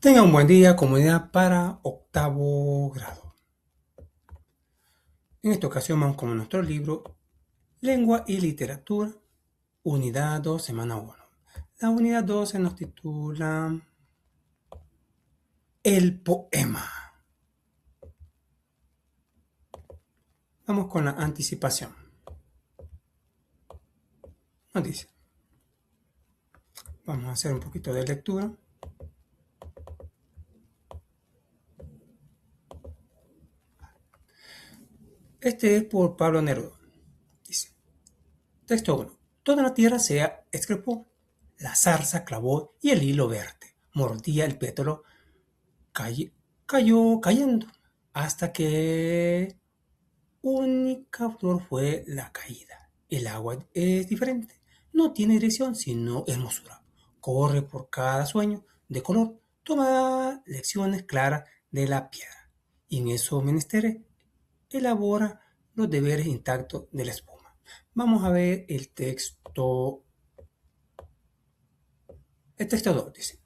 Tenga un buen día, comunidad para octavo grado. En esta ocasión vamos con nuestro libro Lengua y Literatura, Unidad 2, Semana 1. La unidad 2 se nos titula El poema. Vamos con la anticipación. Nos dice, vamos a hacer un poquito de lectura. Este es por Pablo Neruda. Dice, texto 1. Toda la tierra se excrepó, la zarza clavó y el hilo verde mordía el pétalo, cayó cayendo, hasta que única flor fue la caída. El agua es diferente, no tiene dirección sino hermosura. Corre por cada sueño de color, toma lecciones claras de la piedra. Y en esos menesteres elabora los deberes intactos de la espuma. Vamos a ver el texto. El texto 2 dice: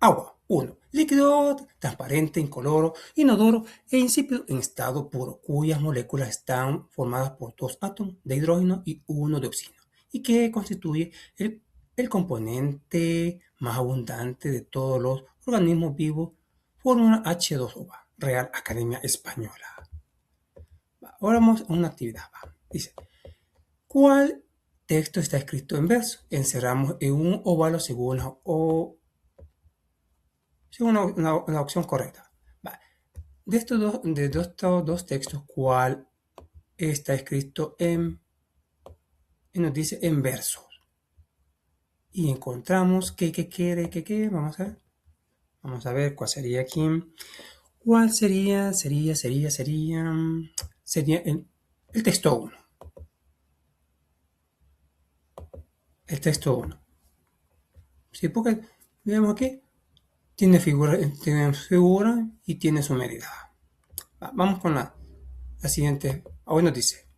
agua. 1. Líquido transparente, incoloro, inodoro e insípido en estado puro, cuyas moléculas están formadas por dos átomos de hidrógeno y uno de oxígeno, y que constituye el componente más abundante de todos los organismos vivos, fórmula H2O. Real Academia Española. Ahora vamos a una actividad. Dice, ¿cuál texto está escrito en verso? Encerramos en un óvalo según la opción correcta. De estos dos textos, ¿cuál está escrito y nos dice en versos? Y encontramos que, vamos a ver cuál sería aquí. ¿Cuál sería el texto 1. El texto 1. Sí, porque vemos aquí, tiene figura y tiene su medida. Vamos con la siguiente. Hoy nos dice,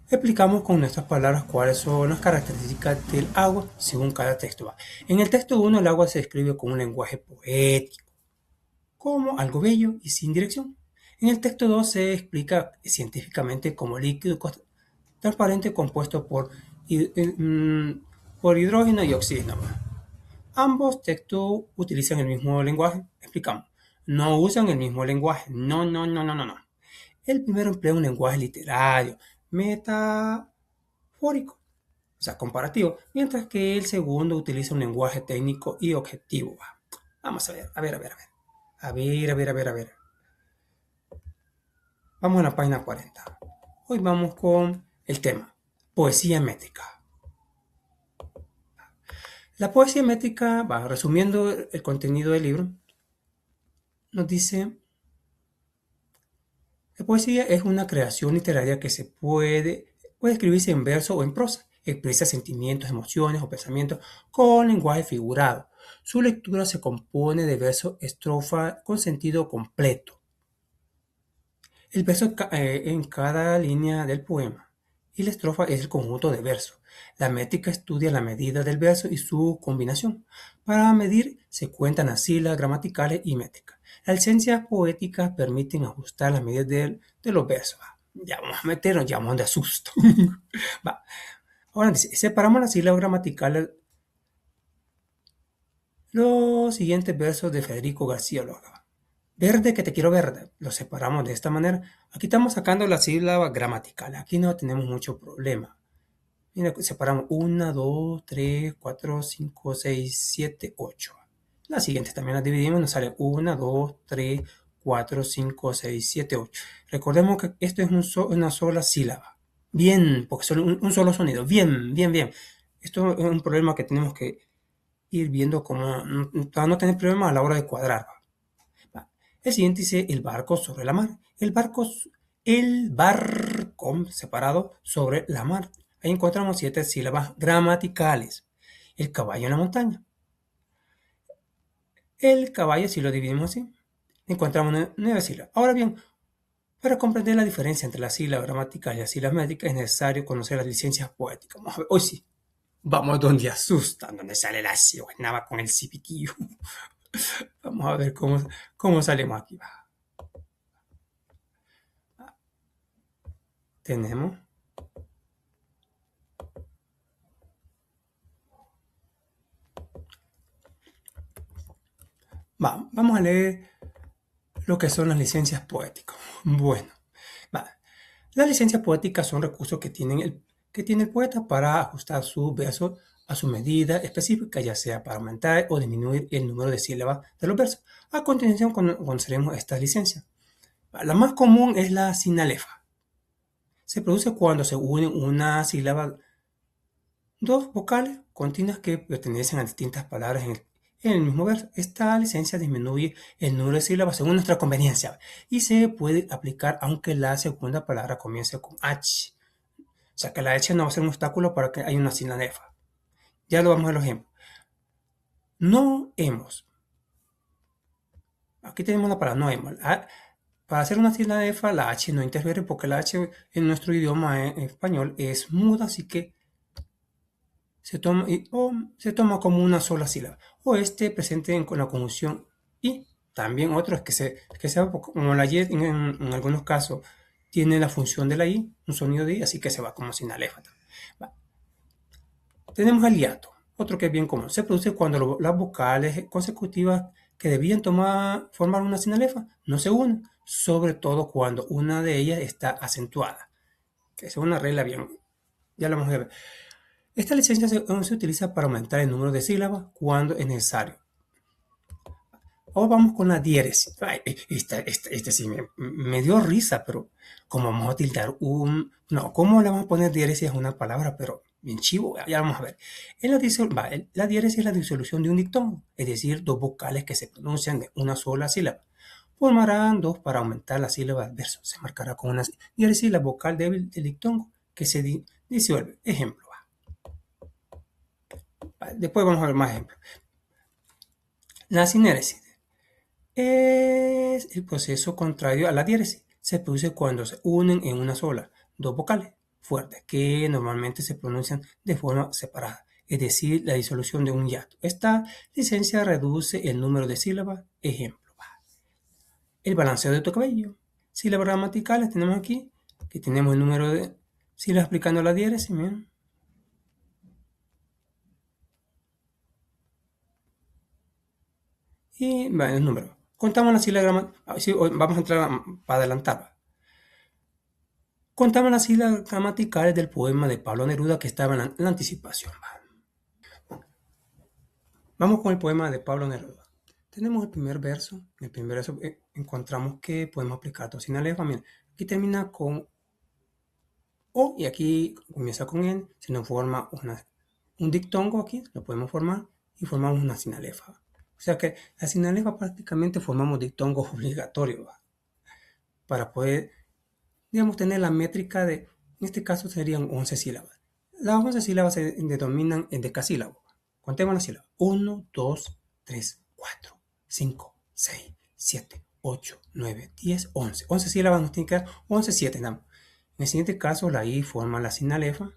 explicamos con nuestras palabras cuáles son las características del agua según cada texto. En el texto 1 el agua se describe con un lenguaje poético, como algo bello y sin dirección. En el texto 2 se explica científicamente como líquido transparente compuesto por hidrógeno y oxígeno. Ambos textos utilizan el mismo lenguaje. Explicamos. No usan el mismo lenguaje. No. El primero emplea un lenguaje literario, metafórico, o sea, comparativo, mientras que el segundo utiliza un lenguaje técnico y objetivo. Vamos a ver. Vamos a la página 40. Hoy vamos con el tema, poesía métrica. La poesía métrica, resumiendo el contenido del libro, nos dice, la poesía es una creación literaria que puede escribirse en verso o en prosa. Expresa sentimientos, emociones o pensamientos con lenguaje figurado. Su lectura se compone de verso, estrofa con sentido completo. El verso en cada línea del poema y la estrofa es el conjunto de versos. La métrica estudia la medida del verso y su combinación. Para medir se cuentan las sílabas gramaticales y métricas. Las licencias poéticas permiten ajustar las medidas de los versos. Ya vamos a meternos, ya vamos de asusto. Ahora dice, separamos las sílabas gramaticales. Los siguientes versos de Federico García Lorca. Verde que te quiero verde. Lo separamos de esta manera. Aquí estamos sacando la sílaba gramatical. Aquí no tenemos mucho problema. Mira, separamos 1, 2, 3, 4, 5, 6, 7, 8. Las siguientes también las dividimos. Nos sale 1, 2, 3, 4, 5, 6, 7, 8. Recordemos que esto es una sola sílaba. Bien, porque son un solo sonido. Bien. Esto es un problema que tenemos que ir viendo para no tener problemas a la hora de cuadrar. El siguiente dice el barco sobre la mar. El barco separado sobre la mar. Ahí encontramos 7 sílabas gramaticales. El caballo en la montaña. El caballo, si lo dividimos así, encontramos 9 sílabas. Ahora bien, para comprender la diferencia entre las sílabas gramaticales y las sílabas métricas es necesario conocer las licencias poéticas. Vamos a ver, hoy sí. Vamos donde asustan, donde sale la ciguanaba con el cipitillo. Vamos a ver cómo salimos aquí. Va. Tenemos. Vamos a leer lo que son las licencias poéticas. Bueno, va. Las licencias poéticas son recursos que tiene el poeta para ajustar su verso a su medida específica, ya sea para aumentar o disminuir el número de sílabas de los versos. A continuación conoceremos estas licencias. La más común es la sinalefa. Se produce cuando se unen una sílaba, dos vocales continuas que pertenecen a distintas palabras en el mismo verso. Esta licencia disminuye el número de sílabas según nuestra conveniencia y se puede aplicar aunque la segunda palabra comience con H. O sea que la H no va a ser un obstáculo para que haya una sinalefa. Ya lo vamos a ver los ejemplos. No hemos. Aquí tenemos la palabra no hemos. Para hacer una sinalefa, la H no interfiere porque la H en nuestro idioma en español es muda, así que se toma como una sola sílaba. O presente con la conjunción y. También otro es que sea como la Y en algunos casos tiene la función de la I, un sonido de I, así que se va como sinalefa. Va. Tenemos el hiato, otro que es bien común. Se produce cuando las vocales consecutivas que debían formar una sinalefa no se unen, sobre todo cuando una de ellas está acentuada. Que es una regla bien, ya lo vamos a ver. Esta licencia se utiliza para aumentar el número de sílabas cuando es necesario. Ahora vamos con la diéresis. Este sí me dio risa, pero ¿cómo vamos a tildar No, ¿cómo le vamos a poner diéresis a una palabra? Pero bien chivo, ya vamos a ver. La diéresis es la disolución de un dictongo, es decir, dos vocales que se pronuncian de una sola sílaba. Formarán dos para aumentar la sílaba del verso. Se marcará con una diéresis la vocal débil del dictongo que se disuelve. Ejemplo. Después vamos a ver más ejemplos. La sinéresis es el proceso contrario a la diéresis. Se produce cuando se unen en una sola dos vocales fuertes que normalmente se pronuncian de forma separada, es decir, la disolución de un hiato. Esta licencia reduce el número de sílabas. Ejemplo, el balanceo de tu cabello. Sílabas gramaticales tenemos aquí, que tenemos el número de sílabas aplicando la diéresis. Miren. Y bueno, el número. Contamos las sílabas vamos a entrar para adelantar. Contamos las sílabas gramaticales del poema de Pablo Neruda que estaba en la anticipación. Vamos con el poema de Pablo Neruda. Tenemos el primer verso. En el primer verso encontramos que podemos aplicar dos sinalefa. Miren, aquí termina con O y aquí comienza con N. Se nos forma un dictongo aquí, lo podemos formar y formamos una sinalefa. O sea que la sinalefa prácticamente formamos dictongos obligatorios para poder, digamos, tener la métrica de, en este caso serían 11 sílabas. Las 11 sílabas se denominan en decasílabos. Contemos las sílabas. 1, 2, 3, 4, 5, 6, 7, 8, 9, 10, 11. 11 sílabas nos tienen que dar 11, 7. En el siguiente caso, la I forma la sinalefa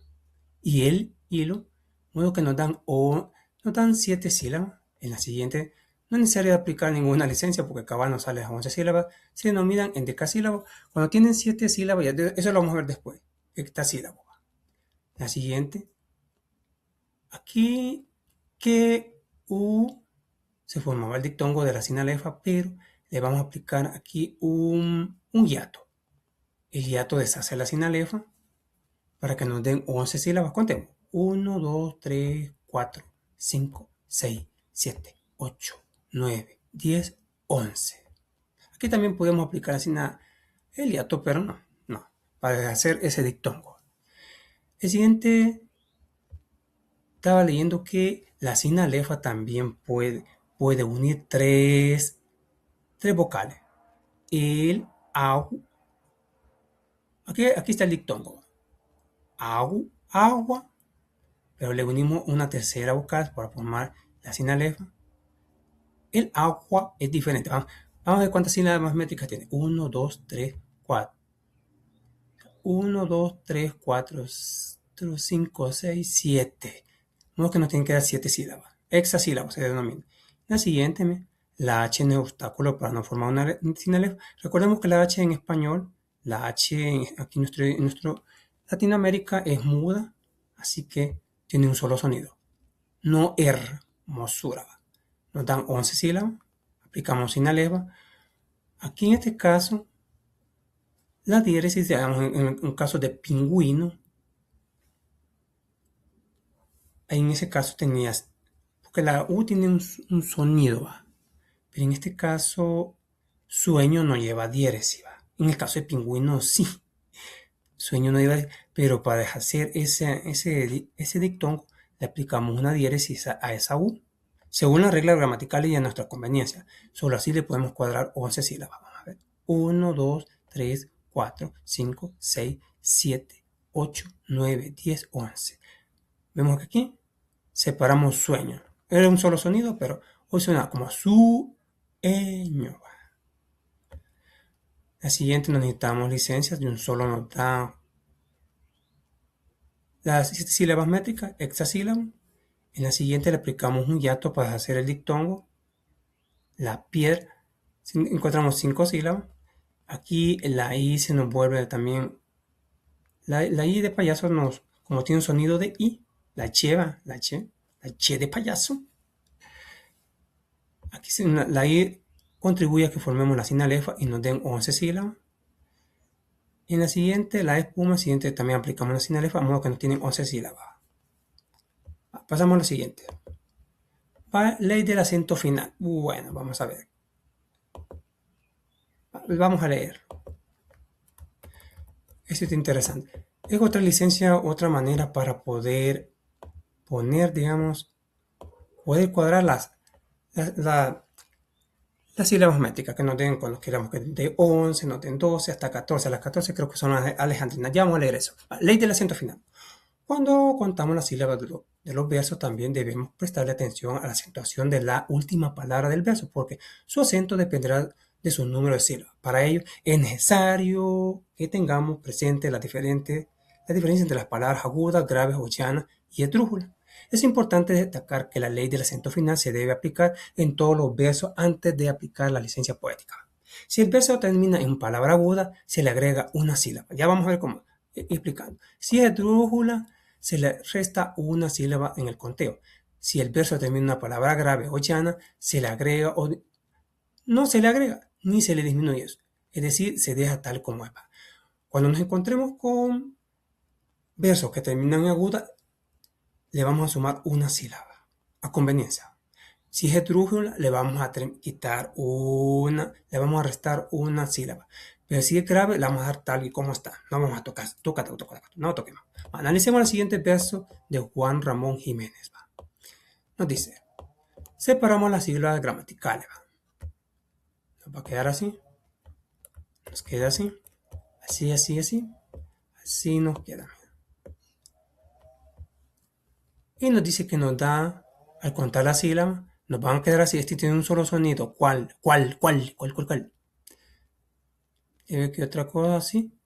y el hilo, modo que nos dan 7 sílabas. En la siguiente, no es necesario aplicar ninguna licencia porque acá nos sale las 11 sílabas. Se denominan en decasílabos. Cuando tienen 7 sílabas, eso lo vamos a ver después. Hectasílabo. La siguiente, aquí que U se formaba el dictongo de la sinalefa, pero le vamos a aplicar aquí un hiato. El hiato deshace la sinalefa para que nos den 11 sílabas. Contemos. 1, 2, 3, 4, 5, 6, 7, 8, 9, 10, 11. Aquí también podemos aplicar así el hiato, pero no, para hacer ese dictongo. El siguiente, estaba leyendo que la sinalefa también puede unir tres vocales. El au. Aquí está el dictongo. Agua, pero le unimos una tercera vocal para formar la sinalefa. El agua es diferente. Vamos a ver cuántas sílabas métricas tiene. 1, 2, 3, 4. 1, 2, 3, 4, 5, 6, 7. modo que nos tienen que dar 7 sílabas. Hexasílabos se denomina. La siguiente, la H en el obstáculo para no formar una sinalefa. Recordemos que la H en español, la H aquí en nuestro Latinoamérica es muda, así que tiene un solo sonido. No hermosura. Nos dan 11 sílabas, aplicamos sinalefa. Aquí en este caso, la diéresis, digamos, en un caso de pingüino, ahí en ese caso tenías, porque la U tiene un sonido, ¿va? Pero en este caso, sueño no lleva diéresis, ¿va? En el caso de pingüino, sí. Sueño no lleva, pero para hacer ese dictongo, le aplicamos una diéresis a esa U, según las reglas gramaticales y a nuestra conveniencia. Solo así le podemos cuadrar 11 sílabas. Vamos a ver. 1, 2, 3, 4, 5, 6, 7, 8, 9, 10, 11. Vemos que aquí separamos sueño. Era un solo sonido, pero hoy suena como sueño. La siguiente nos necesitamos licencias de un solo nos da las sílabas métricas, hexasílabo. En la siguiente le aplicamos un hiato para hacer el dictongo. La piedra, encontramos 5 sílabas. Aquí la I se nos vuelve también, la I de payaso como tiene un sonido de I, la cheva, la che de payaso. Aquí la I contribuye a que formemos la sinalefa y nos den 11 sílabas. En la siguiente, la espuma, siguiente también aplicamos la sinalefa, a modo que nos tienen 11 sílabas. Pasamos a la siguiente. Ley del acento final. Bueno, vamos a ver. Vamos a leer. Esto es interesante. Es otra licencia, otra manera para poder poner, digamos, poder cuadrar las sílabas métricas que nos den cuando queramos que de 11, nos den 12, hasta 14. Las 14 creo que son las alejandrinas. Ya vamos a leer eso. Ley del acento final. Cuando contamos las sílabas de los versos, también debemos prestarle atención a la acentuación de la última palabra del verso, porque su acento dependerá de su número de sílabas. Para ello, es necesario que tengamos presente la diferencia entre las palabras agudas, graves o llanas y esdrújulas. Es importante destacar que la ley del acento final se debe aplicar en todos los versos antes de aplicar la licencia poética. Si el verso termina en palabra aguda, se le agrega una sílaba. Ya vamos a ver cómo, explicando. Si es esdrújula, se le resta una sílaba en el conteo. Si el verso termina en una palabra grave o llana, se le agrega o no se le agrega, ni se le disminuye eso. Es decir, se deja tal como es. Cuando nos encontremos con versos que terminan en aguda, le vamos a sumar una sílaba, a conveniencia. Si es esdrújula, le vamos a quitar le vamos a restar una sílaba. Pero si es grave, le vamos a dar tal y como está. No vamos a tocar, no toquemos. Analicemos el siguiente verso de Juan Ramón Jiménez. Nos dice, separamos las sílabas gramaticales. Nos va a quedar así. Nos queda así. Así, así, así. Así nos queda. Y nos dice que nos da, al contar las sílabas, nos van a quedar así. Este tiene un solo sonido. ¿Cuál? Y ve que otra cosa así.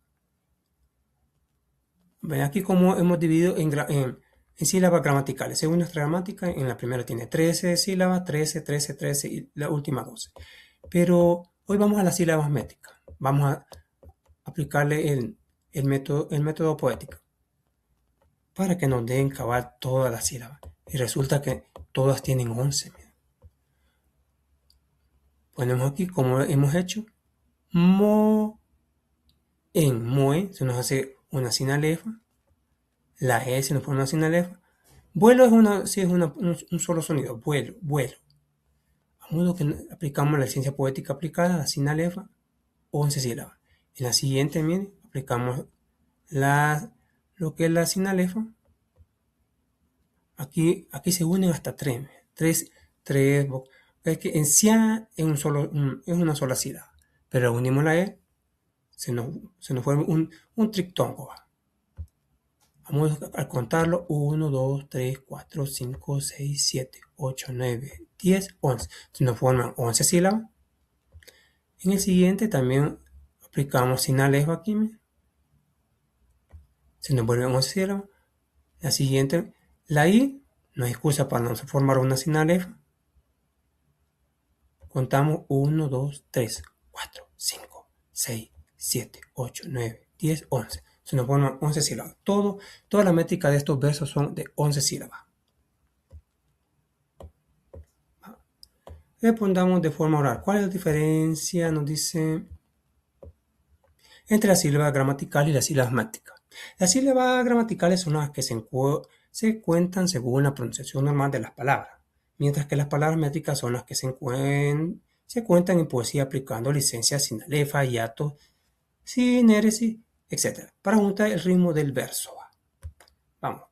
Ven aquí como hemos dividido en sílabas gramaticales. Según nuestra gramática, en la primera tiene 13 sílabas, 13, 13, 13 y la última 12. Pero hoy vamos a las sílabas métricas. Vamos a aplicarle el método poético para que nos den cabal todas las sílabas. Y resulta que todas tienen 11. Mira. Ponemos aquí como hemos hecho. En moe se nos hace una sinalefa. La E se nos pone una sinalefa. Vuelo es un solo sonido. Vuelo. A modo que aplicamos la licencia poética aplicada, la sinalefa, 11 sílabas. En la siguiente, miren, aplicamos lo que es la sinalefa. Aquí se unen hasta 3. Es que en cia es una sola sílaba. Pero unimos la E, se nos forma un triptongo. Vamos a contarlo. 1, 2, 3, 4, 5, 6, 7, 8, 9, 10, 11. Se nos forman 11 sílabas. En el siguiente también aplicamos sinalefa aquí. Se nos vuelven 11 sílabas. La siguiente, la I No hay excusa para no formar una sinalefa. Contamos 1, 2, 3, 4, 5, 6, 7, 8, 9, 10, 11. Se nos forman 11 sílabas. Toda la métrica de estos versos son de 11 sílabas. Respondamos de forma oral. ¿Cuál es la diferencia? Nos dice entre las sílabas gramaticales y las sílabas métricas. Las sílabas gramaticales son las que se cuentan según la pronunciación normal de las palabras, mientras que las palabras métricas son las que se cuentan en poesía aplicando licencias, sinalefa, hiato, sinéresis, etc. para juntar el ritmo del verso. Vamos.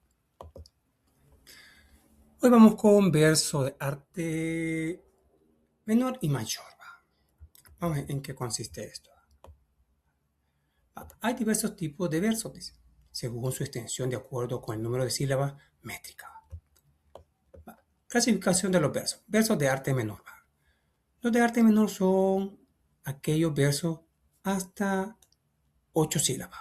Hoy vamos con verso de arte menor y mayor. Vamos a ver en qué consiste esto. Hay diversos tipos de versos, dice, según su extensión de acuerdo con el número de sílabas métricas. Clasificación de los versos. Versos de arte menor. Los de arte menor son aquellos versos hasta 8 sílabas.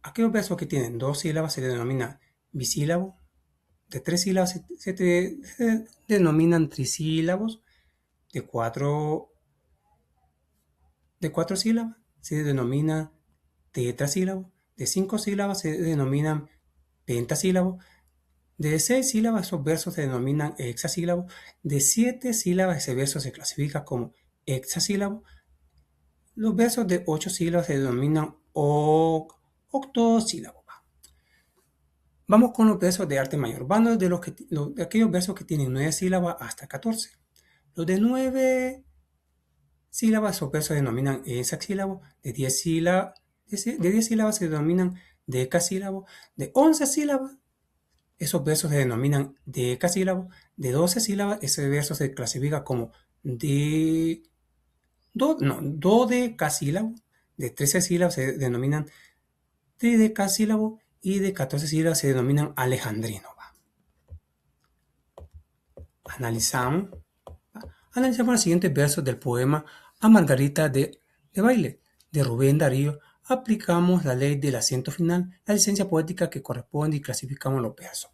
Aquellos versos que tienen 2 sílabas se denominan bisílabos. De 3 sílabas se denominan trisílabos. De 4 sílabas se denomina tetrasílabos. De 5 sílabas se denominan pentasílabos. De 6 sílabas esos versos se denominan hexasílabos. De 7 sílabas ese verso se clasifica como hexasílabo. Los versos de 8 sílabas se denominan octosílabos. Vamos con los versos de arte mayor. Van de aquellos versos que tienen 9 sílabas hasta 14. Los de 9 sílabas, esos versos se denominan hexasílabos. De 10 sílabas se denominan decasílabos. De 11 sílabas, esos versos se denominan decasílabos. De 12 sílabas, ese verso se clasifica como dodecasílabo. De 13 sílabas se denominan tridecasílabo y de 14 sílabas se denominan alejandrino. Analizamos los siguientes versos del poema A Margarita de Baile de Rubén Darío. Aplicamos la ley del acento final, la licencia poética que corresponde y clasificamos los versos.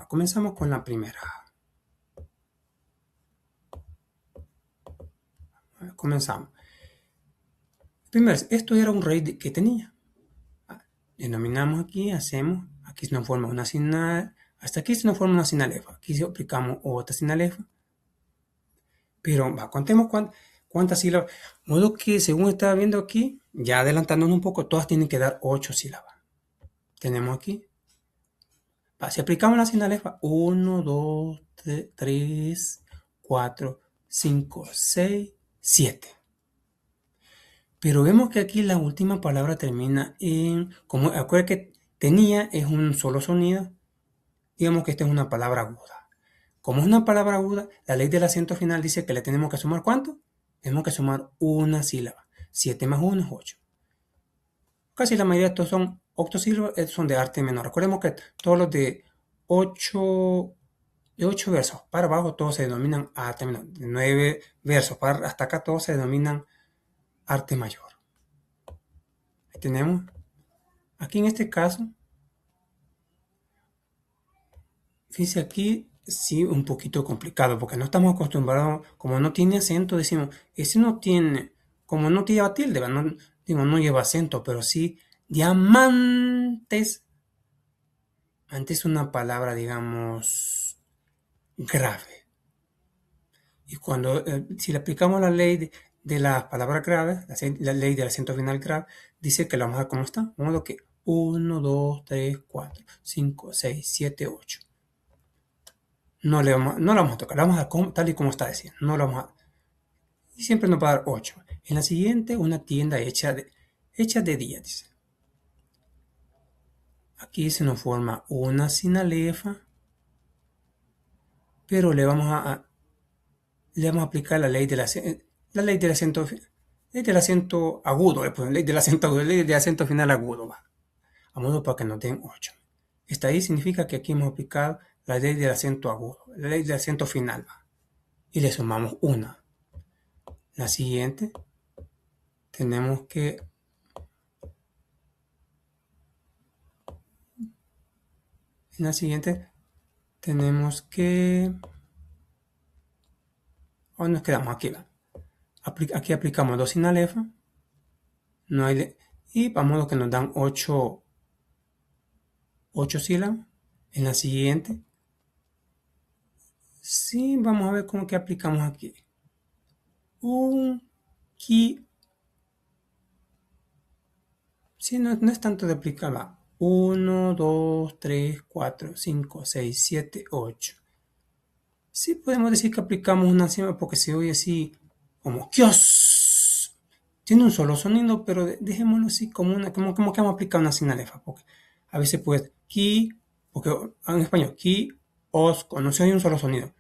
Comenzamos con la primera. Comenzamos. Primero, esto era un rey que tenía. Denominamos aquí, aquí se nos forma una sinal, hasta aquí se nos forma una sinalefa. Aquí aplicamos otra sinalefa. Pero contemos cuántas sílabas. Modo que según estaba viendo aquí, ya adelantándonos un poco, todas tienen que dar 8 sílabas. Tenemos aquí. Si aplicamos la sinalefa, 1, 2, 3, 4, 5, 6, 7. Pero vemos que aquí la última palabra termina en, como acuérdense que tenía es un solo sonido, digamos que esta es una palabra aguda. Como es una palabra aguda, la ley del acento final dice que le tenemos que sumar ¿cuánto? Tenemos que sumar una sílaba. 7 más 1 es 8. Casi la mayoría de estos son octosílabos, estos son de arte menor. Recordemos que todos los de 8 versos para abajo todos se denominan arte menor. De 9 versos hasta acá todos se denominan arte mayor. Ahí tenemos. Aquí en este caso, fíjense aquí, sí, un poquito complicado, porque no estamos acostumbrados, como no tiene acento, decimos, ese no tiene, como no lleva tilde, no lleva acento, pero sí, diamantes. Antes una palabra, digamos, grave. Y si le aplicamos la ley de las palabras graves, la ley del acento final grave, dice que la vamos a ver cómo está. De modo que 1, 2, 3, 4, 5, 6, 7, 8. No la vamos a tocar, la vamos a dar tal y como está diciendo. No la vamos a. Y siempre nos va a dar 8. En la siguiente, una tienda hecha de día, dice. Aquí se nos forma una sinalefa, pero le vamos a aplicar la ley del acento, ley del acento agudo, ley del acento final agudo, a modo para que nos den 8. Esta ahí significa que aquí hemos aplicado la ley del acento agudo, la ley del acento final, y le sumamos una. La siguiente, tenemos que En la siguiente tenemos que... O nos quedamos aquí, ¿va? Aquí aplicamos dos sinalefas. No hay y vamos a lo que nos dan 8 sílabas. En la siguiente, sí, vamos a ver cómo que aplicamos aquí. Un ki. Sí, no es tanto de aplicar. Va. 1, 2, 3, 4, 5, 6, 7, 8. Sí, podemos decir que aplicamos una sílaba porque se oye así como kios. Tiene un solo sonido, pero dejémoslo así como como que vamos a aplicar una sinalefa. Porque a veces pues ki, porque en español, ki, os, no se oye un solo sonido.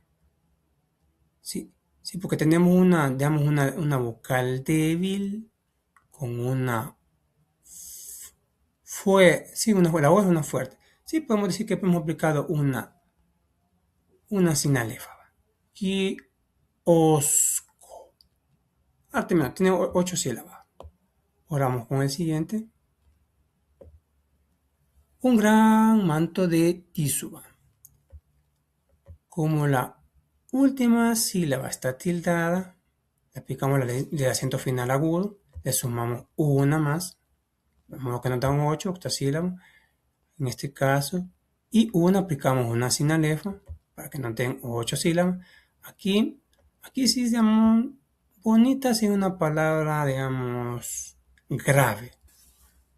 Sí, sí, porque tenemos digamos, una vocal débil con una sí, la voz es una fuerte. Sí, podemos decir que hemos aplicado una sinalefa. Ki, os, terminó, tiene 8 sílabas. Ahora vamos con el siguiente. Un gran manto de Tisuba. Como la última sílaba está tildada, le aplicamos la ley del acento final agudo, le sumamos una más, vamos que nos dan 8, octosílabos, en este caso, y una aplicamos una sinalefa para que nos den 8 sílabas. Aquí sí, digamos, bonita, sin una palabra, digamos, grave,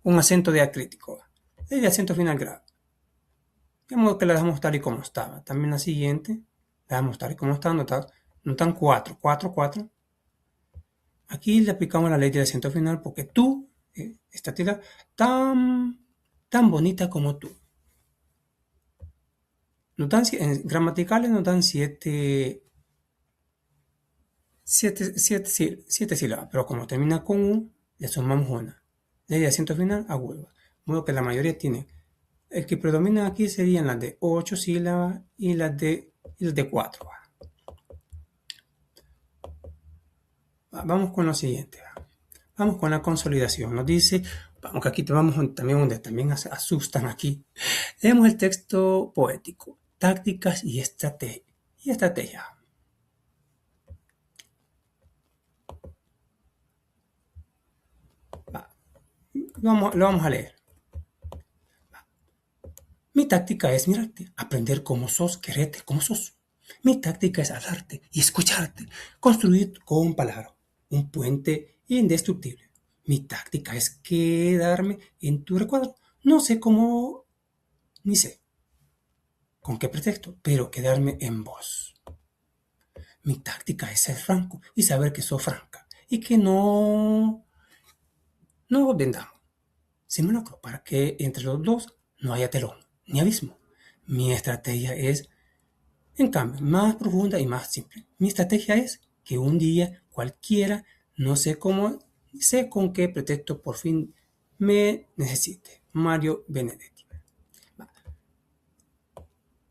un acento diacrítico, el acento final grave. De modo que la dejamos tal y como estaba. También la siguiente, la dejamos tal y como está, notan 4, 4, 4. Aquí le aplicamos la ley del acento final porque tú, esta tira, tan bonita como tú. Gramaticales nos dan 7 sílabas, pero como termina con U, le sumamos una. Ley de acento final agudo. De modo que la mayoría tiene. El que predomina aquí serían las de 8 sílabas y las de 4. Vamos con lo siguiente. Vamos con la consolidación. Nos dice, vamos que aquí vamos también donde también asustan aquí. Leemos el texto poético. Tácticas y estrategia. Lo vamos a leer. Mi táctica es mirarte, aprender cómo sos, quererte como sos. Mi táctica es hablarte y escucharte, construir con palabras un puente indestructible. Mi táctica es quedarme en tu recuadro. No sé cómo, ni sé con qué pretexto, pero quedarme en vos. Mi táctica es ser franco y saber que sos franca y que no vendamos. Simulacro para que entre los dos no haya telón ni abismo. Mi estrategia es, en cambio, más profunda y más simple. Mi estrategia es que un día cualquiera, no sé cómo, sé con qué pretexto por fin me necesite. Mario Benedetti.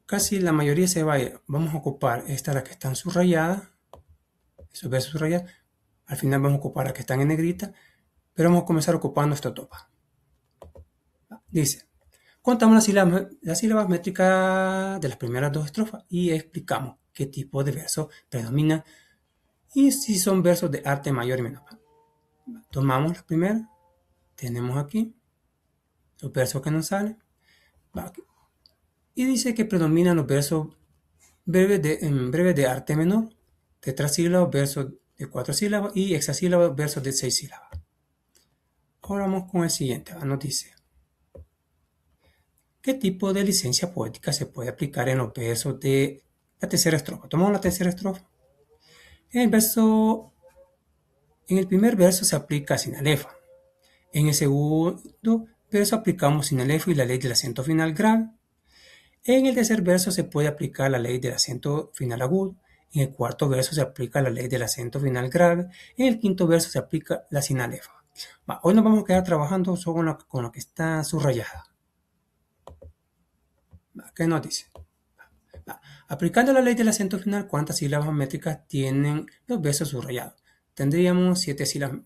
Casi la mayoría se va a ir. Vamos a ocupar estas las que están subrayadas. Esos versos subrayados. Al final vamos a ocupar las que están en negrita. Pero vamos a comenzar ocupando esta topa. Dice, contamos las sílabas métricas de las primeras dos estrofas y explicamos qué tipo de verso predomina y si son versos de arte mayor y menor. Tomamos la primera, tenemos aquí los versos que nos salen y dice que predominan los versos breves de arte menor, tetrasílabos, versos de 4 sílabas y hexasílabos, versos de 6 sílabas. Ahora vamos con el siguiente, nos dice, ¿qué tipo de licencia poética se puede aplicar en los versos de la tercera estrofa? Tomamos la tercera estrofa. En el primer verso se aplica sinalefa. En el segundo verso aplicamos sinalefa y la ley del acento final grave. En el tercer verso se puede aplicar la ley del acento final agudo. En el cuarto verso se aplica la ley del acento final grave. En el quinto verso se aplica la sinalefa. Hoy nos vamos a quedar trabajando solo con lo que está subrayada. ¿Qué nos dice? Aplicando la ley del acento final, ¿cuántas sílabas métricas tienen los versos subrayados? Tendríamos 7 sílabas.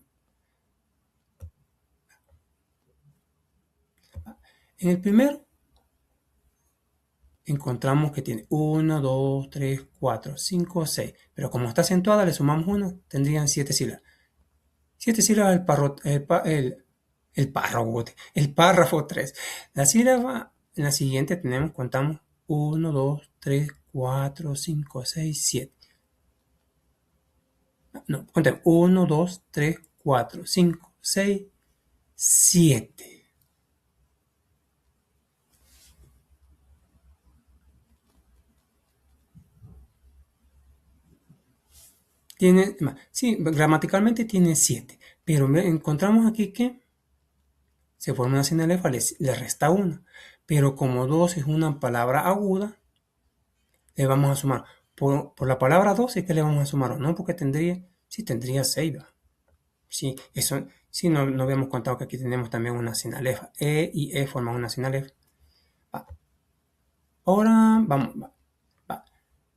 En el primer encontramos que tiene 1, 2, 3, 4, 5, 6. Pero como está acentuada, le sumamos 1, tendrían 7 sílabas. 7 sílabas el párrafo 3. La sílaba en la siguiente contamos 1, 2, 3, 4, 5, 6, 7. No, contemos 1, 2, 3, 4, 5, 6, 7. Sí, gramaticalmente tiene 7, pero encontramos aquí que se forma una sinalefa, le resta 1, pero como 2 es una palabra aguda, le vamos a sumar. Por la palabra 2 es que le vamos a sumar, no, porque tendría 6, ¿va? Sí, eso, sí, no habíamos contado que aquí tenemos también una sinalefa. E y E forman una sinalefa. Va. Ahora vamos, va.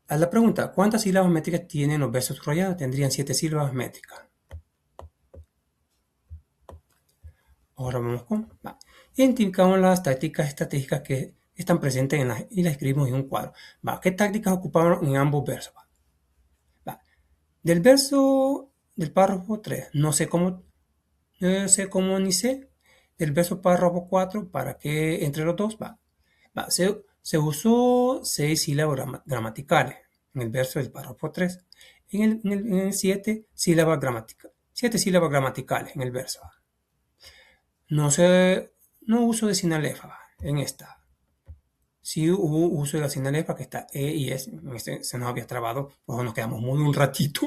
A la pregunta, ¿cuántas sílabas métricas tienen los versos subrayados? Tendrían 7 sílabas métricas. Ahora vamos con, va. Identificamos las tácticas estratégicas que están presentes y las escribimos en un cuadro. Va. ¿Qué tácticas ocuparon en ambos versos? Va. Del verso del párrafo 3, no sé cómo ni sé. Del verso párrafo 4, ¿para qué entre los dos? Va. Se usó 6 sílabas gramaticales en el verso del párrafo 3. En el 7, 7 sílabas gramaticales en el verso. No uso de sinalefa en esta. Sí hubo uso de la sinalefa, que está E y S. Se nos había trabado, pues nos quedamos muy un ratito.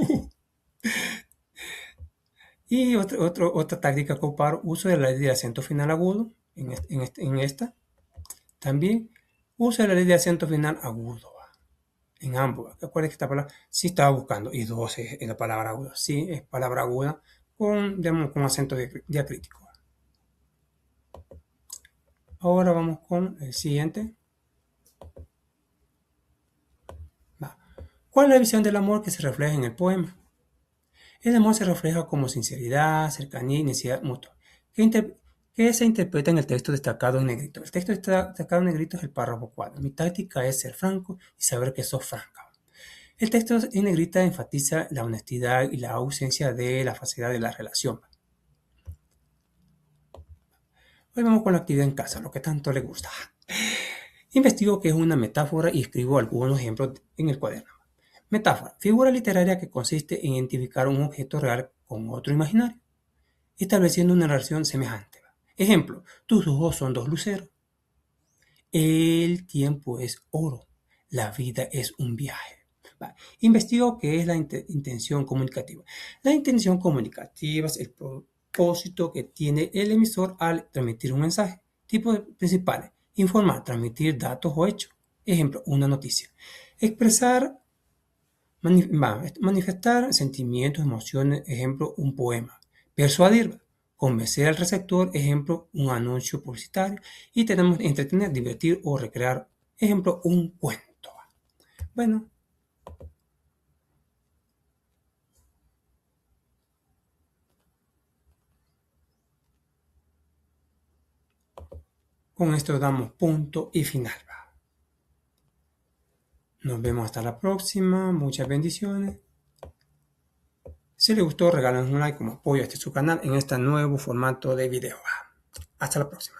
Y otra táctica que ocuparon, uso de la ley de acento final agudo en esta. También uso de la ley de acento final agudo en ambos. Acuérdense que esta palabra sí estaba buscando, y 2 es la palabra aguda. Sí, es palabra aguda con acento diacrítico. Ahora vamos con el siguiente. ¿Cuál es la visión del amor que se refleja en el poema? El amor se refleja como sinceridad, cercanía y necesidad mutua, que se interpreta en el texto destacado en negrito. El texto destacado en negrito es el párrafo 4. Mi táctica es ser franco y saber que sos franca. El texto en negrita enfatiza la honestidad y la ausencia de la falsedad de la relación. Hoy vamos con la actividad en casa, lo que tanto le gusta. Investigo qué es una metáfora y escribo algunos ejemplos en el cuaderno. Metáfora: figura literaria que consiste en identificar un objeto real con otro imaginario, estableciendo una relación semejante. Ejemplo: tus ojos son dos luceros. El tiempo es oro. La vida es un viaje. Investigo qué es la intención comunicativa. La intención comunicativa es el propósito que tiene el emisor al transmitir un mensaje. Tipos principales: informar, transmitir datos o hechos. Ejemplo: una noticia. Expresar, manifestar sentimientos, emociones. Ejemplo: un poema. Persuadir, convencer al receptor. Ejemplo: un anuncio publicitario. Y tenemos entretener, divertir o recrear. Ejemplo: un cuento. Bueno, con esto damos punto y final. Nos vemos hasta la próxima. Muchas bendiciones. Si les gustó, regálanos un like como apoyo a su canal en este nuevo formato de video. Hasta la próxima.